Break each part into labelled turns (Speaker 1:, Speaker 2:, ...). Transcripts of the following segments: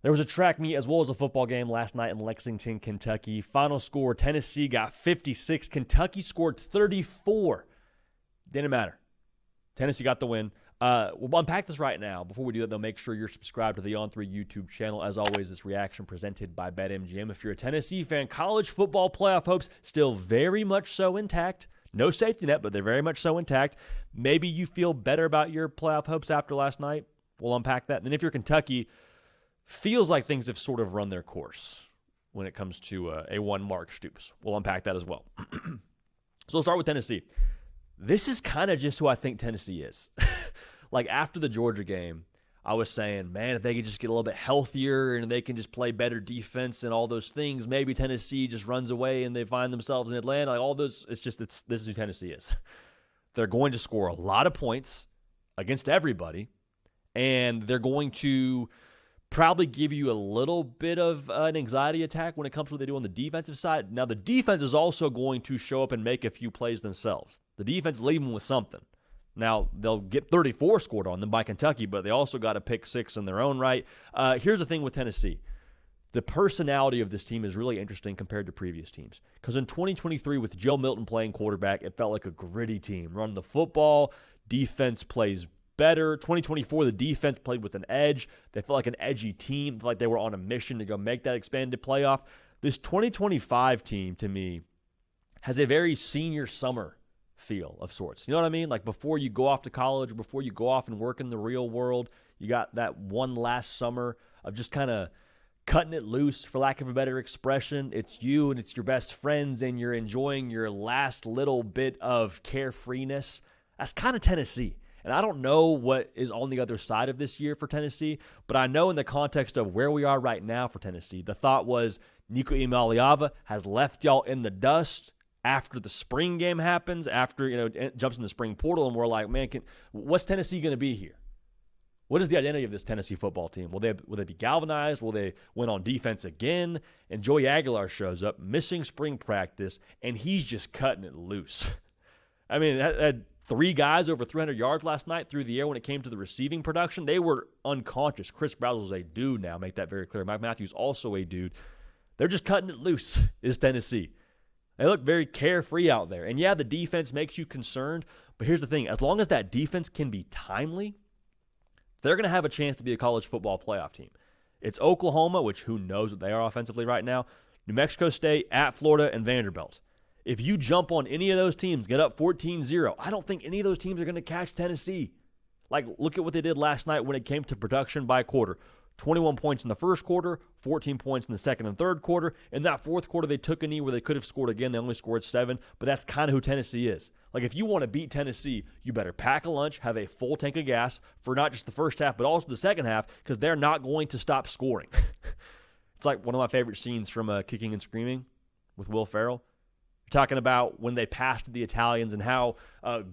Speaker 1: There was a track meet as well as a football game last night in Lexington, Kentucky. Final score, Tennessee got 56. Kentucky scored 34. Didn't matter. Tennessee got the win. We'll unpack this right now. Before we do that, though, make sure you're subscribed to the On3 YouTube channel. As always, this reaction presented by BetMGM. If you're a Tennessee fan, college football playoff hopes still very much so intact. No safety net, but they're very much so intact. Maybe you feel better about your playoff hopes after last night. We'll unpack that. And then if you're Kentucky, feels like things have sort of run their course when it comes to a one Mark Stoops. We'll unpack that as well. So let's start with Tennessee. This is kind of just who I think Tennessee is. Like after the Georgia game, I was saying, man, if they could just get a little bit healthier and they can just play better defense and all those things, maybe Tennessee just runs away and they find themselves in Atlanta. Like all those, this is who Tennessee is. They're going to score a lot of points against everybody, and they're going to probably give you a little bit of an anxiety attack when it comes to what they do on the defensive side. Now, the defense is also going to show up and make a few plays themselves. The defense leave them with something. Now, they'll get 34 scored on them by Kentucky, but they also got a pick six in their own right. Here's the thing with Tennessee. The personality of this team is really interesting compared to previous teams. Because in 2023, with Joe Milton playing quarterback, it felt like a gritty team. Run the football, defense plays better. 2024, the defense played with an edge. They felt like an edgy team, felt like they were on a mission to go make that expanded playoff. This 2025 team, to me, has a very senior summer feel of sorts. You know what I mean? Like before you go off to college, before you go off and work in the real world, you got that one last summer of just kind of cutting it loose, for lack of a better expression. It's you and it's your best friends and you're enjoying your last little bit of carefreeness. That's kind of Tennessee. And I don't know what is on the other side of this year for Tennessee, but I know in the context of where we are right now for Tennessee, the thought was Nico Imaliava has left y'all in the dust after the spring game happens, after, it jumps in the spring portal, and we're like, man, what's Tennessee going to be here? What is the identity of this Tennessee football team? Will they be galvanized? Will they win on defense again? And Joey Aguilar shows up, missing spring practice, and he's just cutting it loose. I mean, had 3 guys over 300 yards last night through the air when it came to the receiving production. They were unconscious. Chris Brazel's a dude now, make that very clear. Mike Matthews also a dude. They're just cutting it loose, is Tennessee. They look very carefree out there. And yeah, the defense makes you concerned, but here's the thing. As long as that defense can be timely, they're going to have a chance to be a college football playoff team. It's Oklahoma, which who knows what they are offensively right now, New Mexico State, at Florida, and Vanderbilt. If you jump on any of those teams, get up 14-0, I don't think any of those teams are going to catch Tennessee. Like, look at what they did last night when it came to production by quarter. 21 points in the first quarter, 14 points in the second and third quarter. In that fourth quarter, they took a knee where they could have scored again. They only scored 7, but that's kind of who Tennessee is. Like, if you want to beat Tennessee, you better pack a lunch, have a full tank of gas for not just the first half, but also the second half, because they're not going to stop scoring. It's like one of my favorite scenes from Kicking and Screaming with Will Ferrell. Talking about when they passed the Italians and how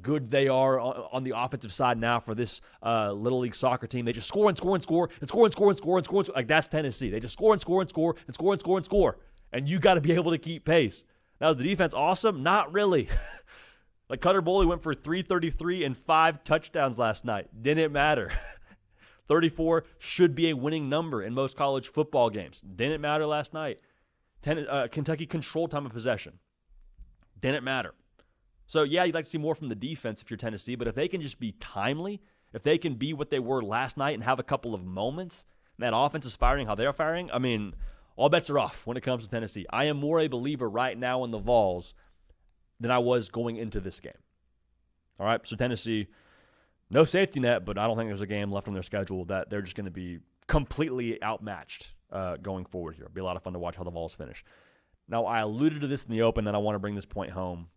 Speaker 1: good they are on the offensive side now for this Little League soccer team. They just score and score and score and score and score and score and score. Like, that's Tennessee. They just score and score and score and score and score and score. And you got to be able to keep pace. Now, is the defense awesome? Not really. Like, Cutter Boley went for 333 and 5 touchdowns last night. Didn't matter. 34 should be a winning number in most college football games. Didn't matter last night. Kentucky controlled time of possession. Didn't matter. So, yeah, you'd like to see more from the defense if you're Tennessee, but if they can just be timely, if they can be what they were last night and have a couple of moments, and that offense is firing how they're firing, I mean, all bets are off when it comes to Tennessee. I am more a believer right now in the Vols than I was going into this game. All right, so Tennessee, no safety net, but I don't think there's a game left on their schedule that they're just going to be completely outmatched going forward here. It'll be a lot of fun to watch how the Vols finish. Now, I alluded to this in the open, and I want to bring this point home.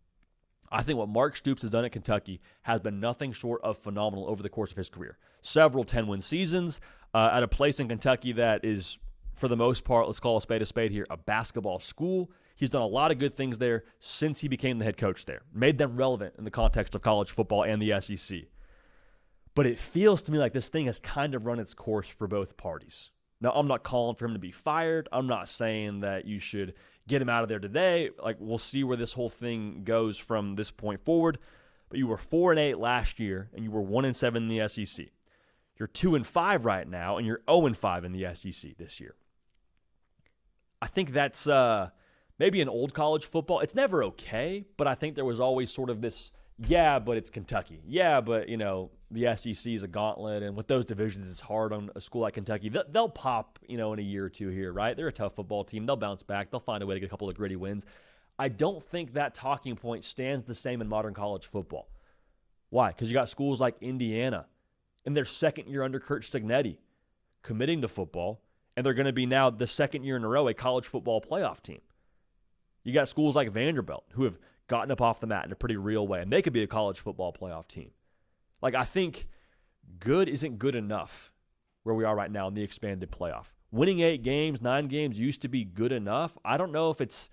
Speaker 1: I think what Mark Stoops has done at Kentucky has been nothing short of phenomenal over the course of his career. Several 10-win seasons at a place in Kentucky that is, for the most part, let's call a spade here, a basketball school. He's done a lot of good things there since he became the head coach there. Made them relevant in the context of college football and the SEC. But it feels to me like this thing has kind of run its course for both parties. Now, I'm not calling for him to be fired. I'm not saying that you should get him out of there today. Like, we'll see where this whole thing goes from this point forward. But you were 4-8 last year, and you were 1-7 in the SEC. You're 2-5 right now, and you're 0-5 in the SEC this year. I think that's maybe in old college football. It's never okay, but I think there was always sort of this, yeah, but it's Kentucky. Yeah, but, the SEC is a gauntlet, and with those divisions, it's hard on a school like Kentucky. They'll pop, in a year or two here, right? They're a tough football team. They'll bounce back. They'll find a way to get a couple of gritty wins. I don't think that talking point stands the same in modern college football. Why? Because you got schools like Indiana in their second year under Kurt Cignetti committing to football, and they're going to be now the second year in a row a college football playoff team. You got schools like Vanderbilt who have gotten up off the mat in a pretty real way, and they could be a college football playoff team. I think good isn't good enough where we are right now in the expanded playoff. Winning 8 games, 9 games used to be good enough. I don't know if it's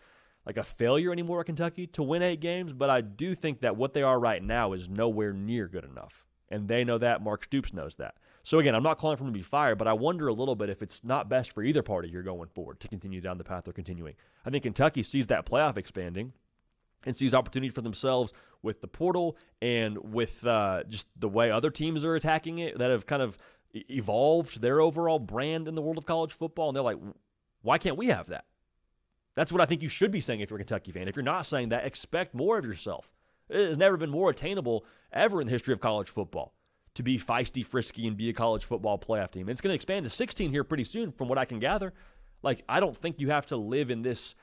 Speaker 1: like a failure anymore at Kentucky to win 8 games, but I do think that what they are right now is nowhere near good enough. And they know that. Mark Stoops knows that. So again, I'm not calling for them to be fired, but I wonder a little bit if it's not best for either party here going forward to continue down the path they're continuing. I think Kentucky sees that playoff expanding and sees opportunity for themselves with the portal and with just the way other teams are attacking it that have kind of evolved their overall brand in the world of college football. And they're like, why can't we have that? That's what I think you should be saying if you're a Kentucky fan. If you're not saying that, expect more of yourself. It has never been more attainable ever in the history of college football to be feisty, frisky, and be a college football playoff team. It's going to expand to 16 here pretty soon from what I can gather. I don't think you have to live in this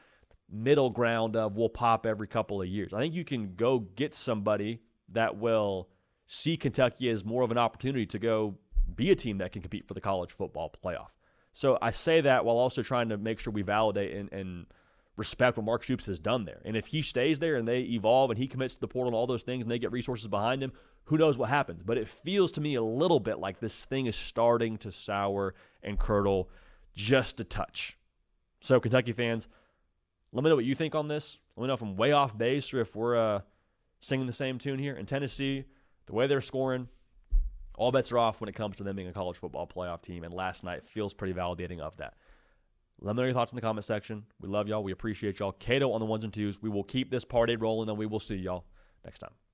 Speaker 1: middle ground of we'll pop every couple of years. I think you can go get somebody that will see Kentucky as more of an opportunity to go be a team that can compete for the college football playoff. So I say that while also trying to make sure we validate and respect what Mark Stoops has done there. And if he stays there and they evolve and he commits to the portal and all those things and they get resources behind him, who knows what happens. But it feels to me a little bit like this thing is starting to sour and curdle just a touch. So Kentucky fans, let me know what you think on this. Let me know if I'm way off base or if we're singing the same tune here. In Tennessee, the way they're scoring, all bets are off when it comes to them being a college football playoff team, and last night feels pretty validating of that. Let me know your thoughts in the comment section. We love y'all. We appreciate y'all. Cato on the ones and twos. We will keep this party rolling, and we will see y'all next time.